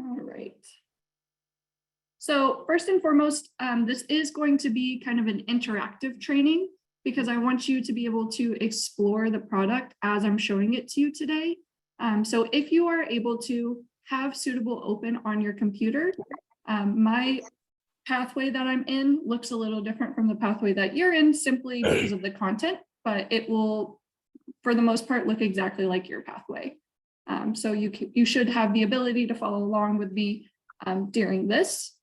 All right. So first and foremost, this is going to be kind of an interactive training because I want you to be able to explore the product as I'm showing it to you today. So if you are able to have Suitable open on your computer, my pathway that I'm in looks a little different from the pathway that you're in simply because of the content, but it will, for the most part, look exactly like your pathway. So you should have the ability to follow along with me during this.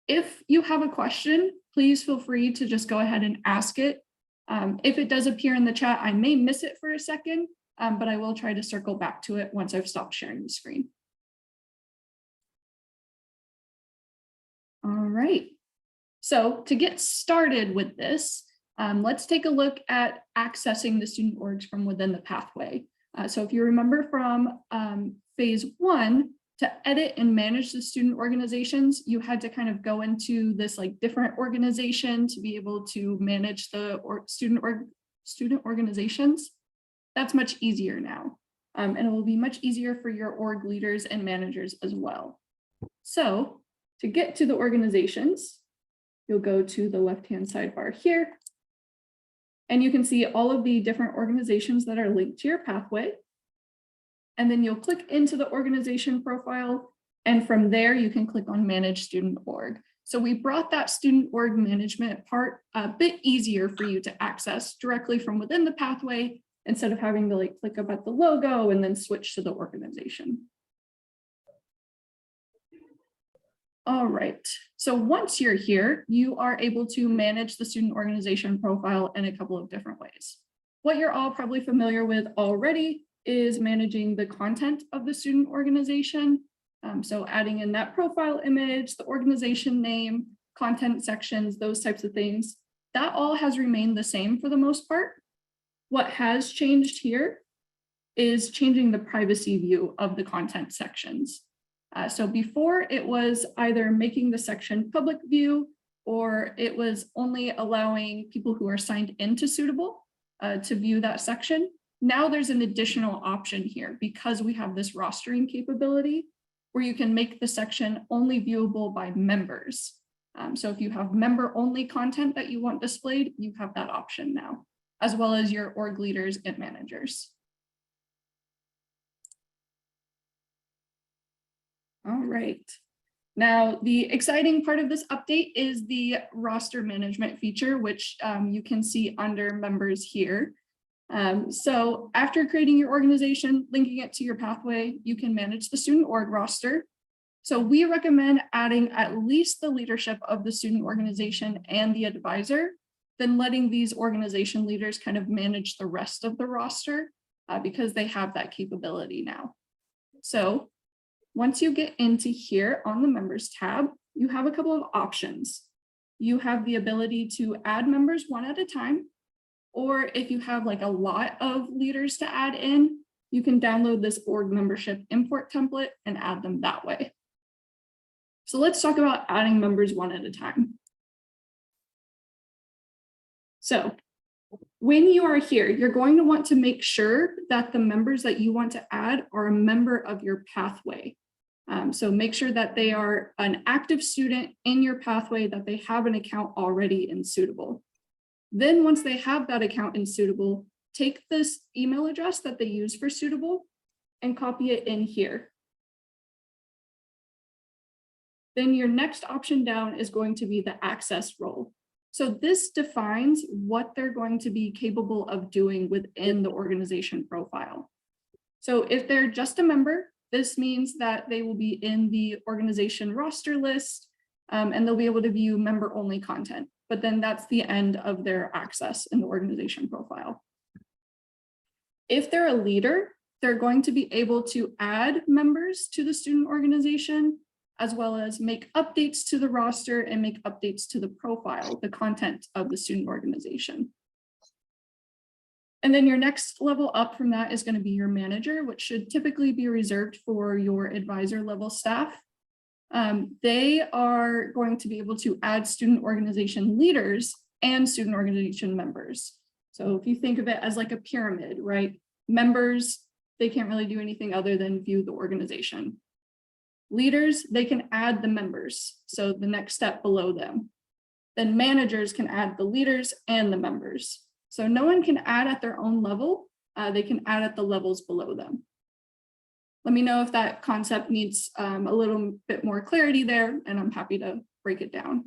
If you have a question, please feel free to just go ahead and ask it. If it does appear in the chat, I may miss it for a second, but I will try to circle back to it once I've stopped sharing the screen. All right. So to get started with this, let's take a look at accessing the student orgs from within the pathway. So if you remember from phase 1, to edit and manage the student organizations, you had to kind of go into this like different organization to be able to manage the student organizations. That's much easier now. And it will be much easier for your org leaders and managers as well. So to get to the organizations, you'll go to the left-hand sidebar here. And you can see all of the different organizations that are linked to your pathway. And then you'll click into the organization profile. And from there, you can click on Manage Student Org. So we brought that student org management part a bit easier for you to access directly from within the pathway instead of having to like click up at the logo and then switch to the organization. All right, so once you're here, you are able to manage the student organization profile in a couple of different ways. What you're all probably familiar with already is managing the content of the student organization. So adding in that profile image, the organization name, content sections, those types of things, that all has remained the same for the most part. What has changed here is changing the privacy view of the content sections. So before it was either making the section public view or it was only allowing people who are signed into Suitable to view that section. Now there's an additional option here because we have this rostering capability where you can make the section only viewable by members. So if you have member only content that you want displayed, you have that option now, as well as your org leaders and managers. All right. Now, the exciting part of this update is the roster management feature, which you can see under members here. So after creating your organization, linking it to your pathway, you can manage the student org roster. So we recommend adding at least the leadership of the student organization and the advisor, then letting these organization leaders kind of manage the rest of the roster because they have that capability now. So once you get into here on the members tab, you have a couple of options. You have the ability to add members one at a time, or if you have like a lot of leaders to add in, you can download this org membership import template and add them that way. So let's talk about adding members one at a time. So when you are here, you're going to want to make sure that the members that you want to add are a member of your pathway. So make sure that they are an active student in your pathway, that they have an account already in Suitable. Then once they have that account in Suitable, take this email address that they use for Suitable and copy it in here. Then your next option down is going to be the access role. So this defines what they're going to be capable of doing within the organization profile. So if they're just a member, this means that they will be in the organization roster list and they'll be able to view member only content, but then that's the end of their access in the organization profile. If they're a leader, they're going to be able to add members to the student organization, as well as make updates to the roster and make updates to the profile, the content of the student organization. And then your next level up from that is going to be your manager, which should typically be reserved for your advisor level staff. They are going to be able to add student organization leaders and student organization members. So if you think of it as like a pyramid, right? Members, they can't really do anything other than view the organization. Leaders, they can add the members, so the next step below them. Then managers can add the leaders and the members. So no one can add at their own level, they can add at the levels below them. Let me know if that concept needs a little bit more clarity there, and I'm happy to break it down.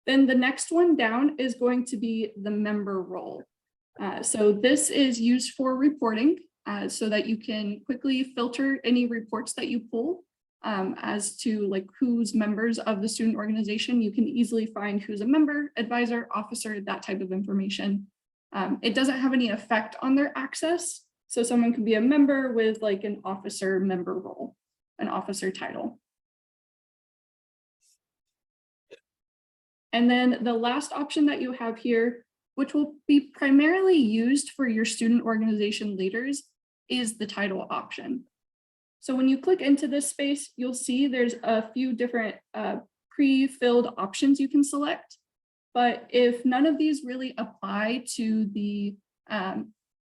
Then the next one down is going to be the member role. So this is used for reporting so that you can quickly filter any reports that you pull as to like who's members of the student organization. You can easily find who's a member, advisor, officer, that type of information. It doesn't have any effect on their access. So someone could be a member with like an officer member role, an officer title. And then the last option that you have here, which will be primarily used for your student organization leaders, is the title option. So when you click into this space, you'll see there's a few different pre-filled options you can select. But if none of these really apply to the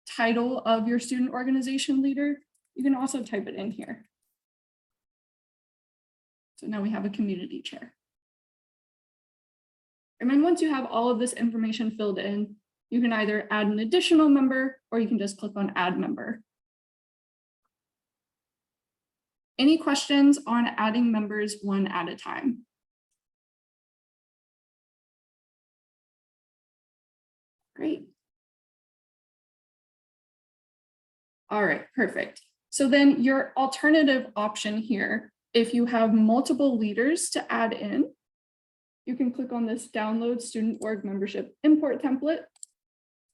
title of your student organization leader, you can also type it in here. So now we have a community chair. And then once you have all of this information filled in, you can either add an additional member or you can just click on add member. Any questions on adding members one at a time? Great. All right, perfect. So then your alternative option here, if you have multiple leaders to add in, you can click on this download student org membership import template,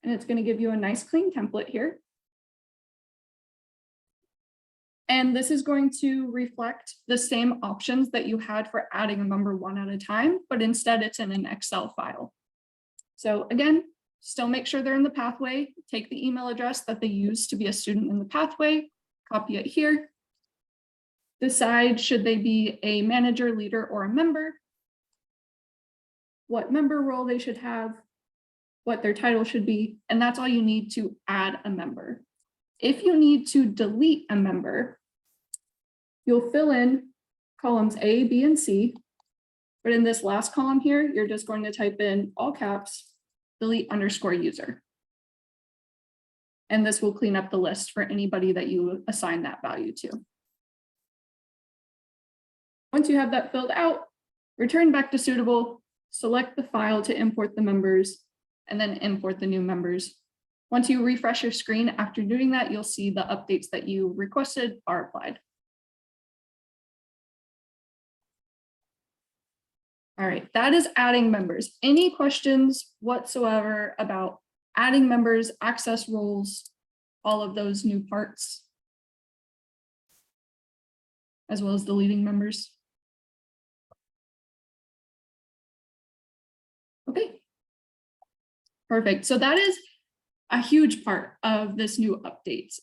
and it's going to give you a nice clean template here. And this is going to reflect the same options that you had for adding a member one at a time, but instead it's in an Excel file. So again, still make sure they're in the pathway, take the email address that they use to be a student in the pathway, copy it here, decide should they be a manager, leader, or a member, what member role they should have, what their title should be, and that's all you need to add a member. If you need to delete a member, you'll fill in columns A, B, and C, but in this last column here, you're just going to type in all caps, delete underscore user. And this will clean up the list for anybody that you assign that value to. Once you have that filled out, return back to Suitable, select the file to import the members, and then import the new members. Once you refresh your screen after doing that, you'll see the updates that you requested are applied. All right, that is adding members. Any questions whatsoever about adding members, access roles, all of those new parts, as well as deleting members? Okay, perfect. So that is a huge part of this new update.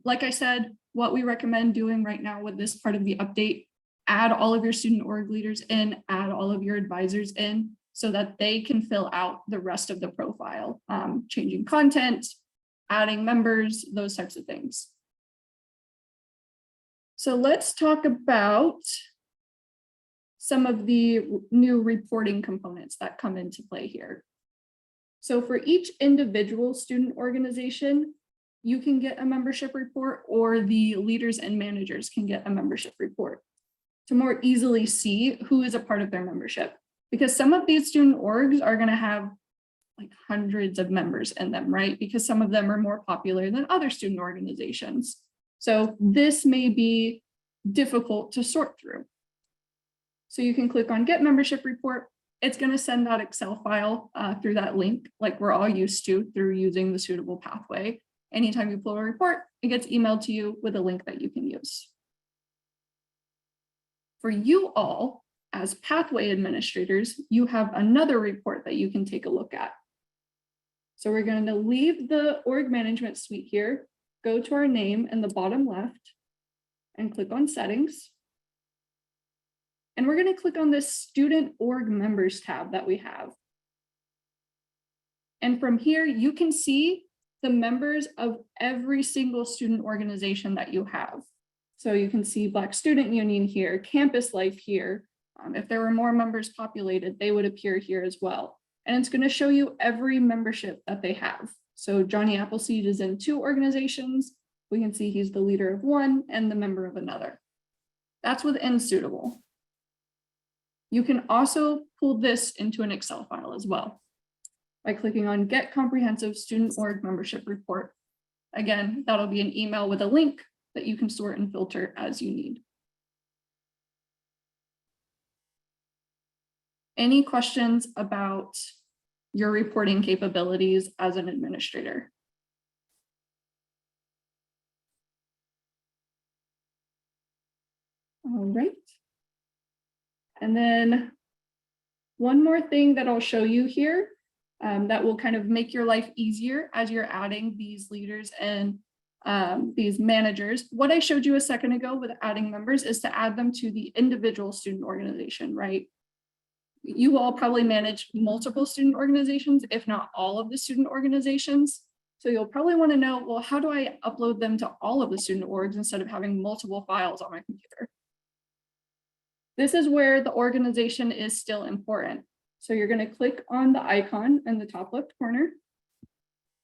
Like I said, what we recommend doing right now with this part of the update, add all of your student org leaders in, add all of your advisors in so that they can fill out the rest of the profile, changing content, adding members, those types of things. So let's talk about some of the new reporting components that come into play here. So for each individual student organization, you can get a membership report, or the leaders and managers can get a membership report to more easily see who is a part of their membership. Because some of these student orgs are going to have like hundreds of members in them, right? Because some of them are more popular than other student organizations. So this may be difficult to sort through. So you can click on Get Membership Report. It's going to send that Excel file through that link, like we're all used to through using the Suitable pathway. Anytime you pull a report, it gets emailed to you with a link that you can use. For you all, as pathway administrators, you have another report that you can take a look at. So we're going to leave the org management suite here, go to our name in the bottom left, and click on settings. And we're going to click on this student org members tab that we have. And from here, you can see the members of every single student organization that you have. So you can see Black Student Union here, Campus Life here. If there were more members populated, they would appear here as well. And it's going to show you every membership that they have. So Johnny Appleseed is in 2 organizations. We can see he's the leader of one and the member of another. That's within Suitable. You can also pull this into an Excel file as well by clicking on Get Comprehensive Student Org Membership Report. Again, that'll be an email with a link that you can sort and filter as you need. Any questions about your reporting capabilities as an administrator? All right. And then one more thing that I'll show you here that will kind of make your life easier as you're adding these leaders and these managers. What I showed you a second ago with adding members is to add them to the individual student organization, right? You all probably manage multiple student organizations, if not all of the student organizations. So you'll probably want to know, well, how do I upload them to all of the student orgs instead of having multiple files on my computer? This is where the organization is still important. So you're going to click on the icon in the top left corner.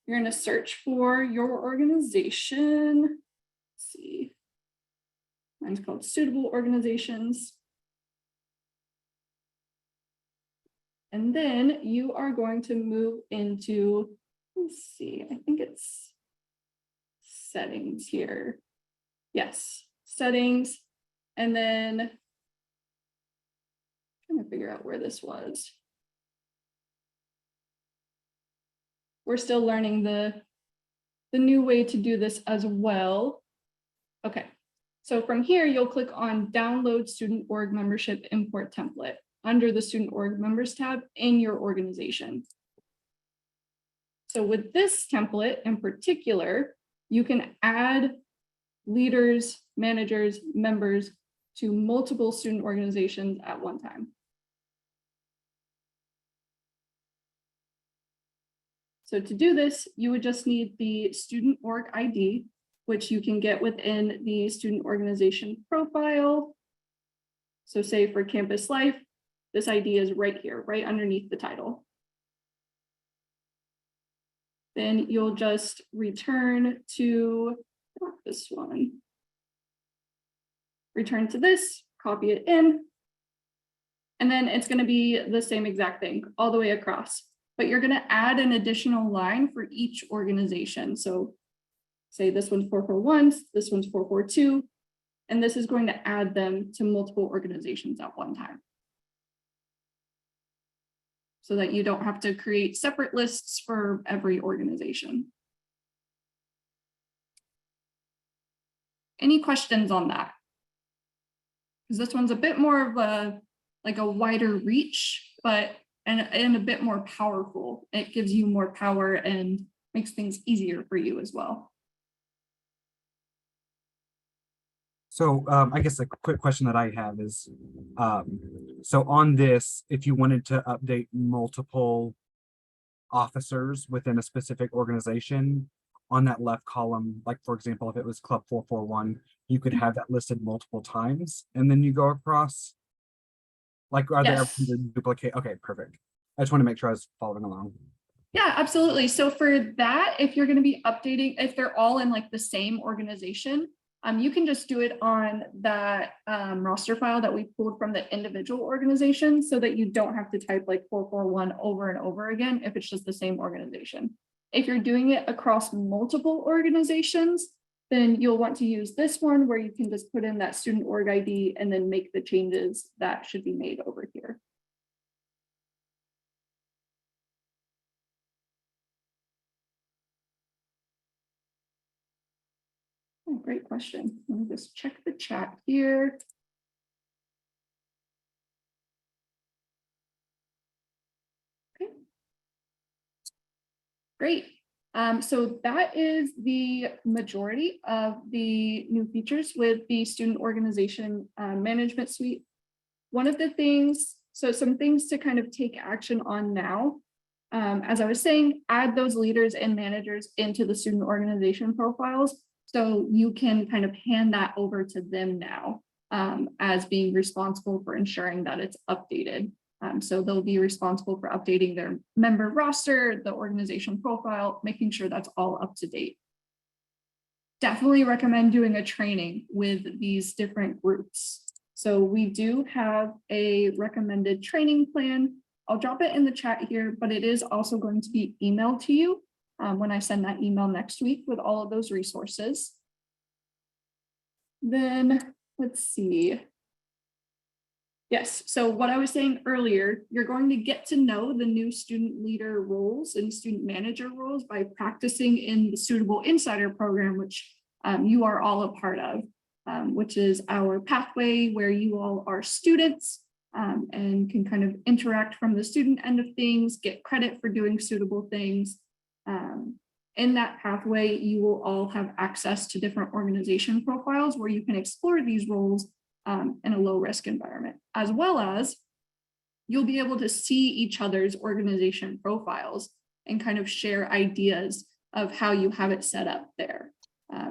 You're going to search for your organization. Let's see. Mine's called Suitable Organizations. And then you are going to move into, let's see, I think it's settings here. Yes, settings. And then trying to figure out where this was. We're still learning the new way to do this as well. Okay, so from here, you'll click on Download Student Org Membership Import Template under the Student Org Members tab in your organization. So with this template in particular, you can add leaders, managers, members to multiple student organizations at one time. So to do this, you would just need the student org ID, which you can get within the student organization profile. So say for Campus Life, this ID is right here, right underneath the title. Then you'll just return to this one. Return to this, copy it in, and then it's going to be the same exact thing all the way across. But you're going to add an additional line for each organization. So say this one's 441, this one's 442, and this is going to add them to multiple organizations at one time, so that you don't have to create separate lists for every organization. Any questions on that? Because this one's a bit more of a, like a wider reach, but and a bit more powerful. It gives you more power and makes things easier for you as well. So I guess a quick question that I have is, so on this, if you wanted to update multiple officers within a specific organization, on that left column, like for example, if it was Club 441, you could have that listed multiple times and then you go across. Like, are there duplicate? Okay, perfect. I just want to make sure I was following along. Yeah, absolutely. So for that, if you're going to be updating, if they're all in like the same organization, you can just do it on that roster file that we pulled from the individual organization, so that you don't have to type like 441 over and over again if it's just the same organization. If you're doing it across multiple organizations, then you'll want to use this one where you can just put in that student org ID and then make the changes that should be made over here. Oh, great question. Let me just check the chat here. Okay. Great. So that is the majority of the new features with the student organization management suite. One of the things, so some things to kind of take action on now. as I was saying, add those leaders and managers into the student organization profiles. So you can kind of hand that over to them now as being responsible for ensuring that it's updated. So they'll be responsible for updating their member roster, the organization profile, making sure that's all up to date. Definitely recommend doing a training with these different groups. So we do have a recommended training plan. I'll drop it in the chat here, but it is also going to be emailed to you when I send that email next week with all of those resources. Then let's see. Yes, so what I was saying earlier, you're going to get to know the new student leader roles and student manager roles by practicing in the Suitable Insider program, which you are all a part of, which is our pathway where you all are students and can kind of interact from the student end of things, get credit for doing suitable things. In that pathway, you will all have access to different organization profiles where you can explore these roles in a low risk environment, as well as you'll be able to see each other's organization profiles and kind of share ideas of how you have it set up there.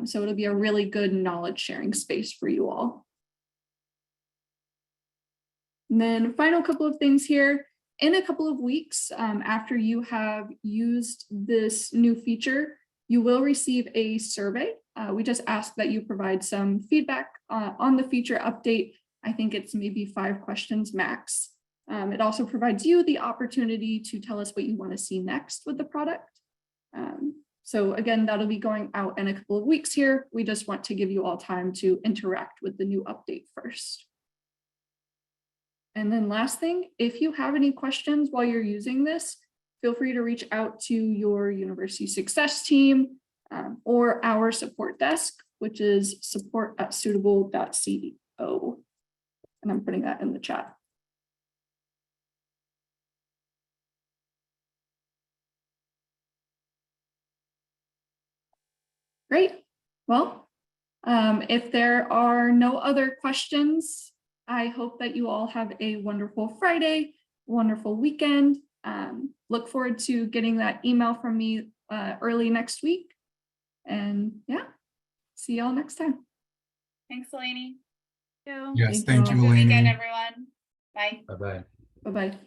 So it'll be a really good knowledge sharing space for you all. And then final couple of things here. In a couple of weeks, after you have used this new feature, you will receive a survey. We just ask that you provide some feedback on the feature update. I think it's maybe 5 questions max. It also provides you the opportunity to tell us what you want to see next with the product. So again, that'll be going out in a couple of weeks here. We just want to give you all time to interact with the new update first. And then last thing, if you have any questions while you're using this, feel free to reach out to your university success team or our support desk, which is support@suitable.co. And I'm putting that in the chat. Great. Well, if there are no other questions, I hope that you all have a wonderful Friday, wonderful weekend. Look forward to getting that email from me early next week. And yeah, see y'all next time. Thanks, Eleni. Yes, Thank thank you you, Have a good weekend, Eleni. everyone. Bye. Bye-bye. Bye-bye.